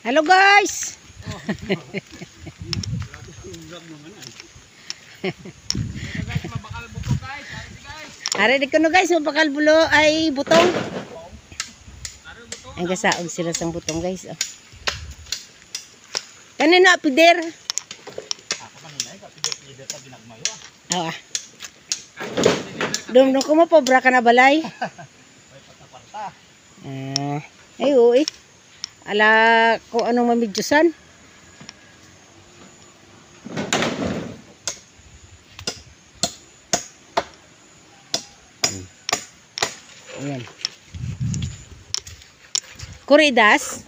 Hello guys. Ari di kuno guys, mabakal bulo ay butong. Ang gasaog sila sang butong guys. Oh. Kanino apider? Oh. Dum ko mo pobra ka na balay. Ay uy. Ala ko anong mamidyosan. Ayan. Kuridas.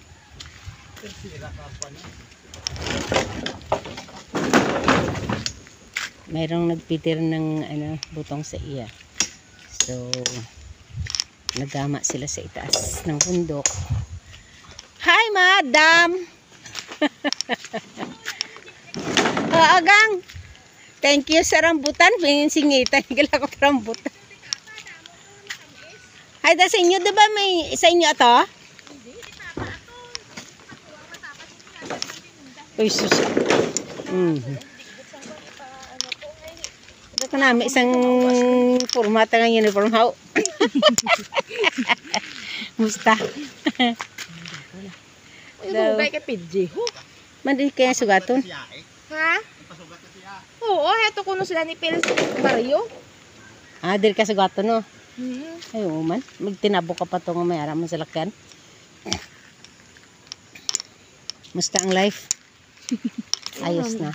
Mayroong nagpitir ng butong sa iya. So, nagama sila sa itaas ng bundok. Hi, madam! Agang! Thank you sa rambutan. Pingin singitan. Gila ko rambutan. Hay, da sa inyo, diba may sa inyo ito? Uy, sus. Ito ka namin isang formata ng uniform how. Musta? Dugay ka PG. Mandi kaya sugaton? Ha? Oo, heto kuno sila ni Pils Mario. Ah, diri ka sugaton no? Mm-hmm. Ay, man. Magtinabo ka pa ito nga may araman sa lakyan. Musta ang life? Ayos na.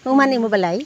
Humani mo balay?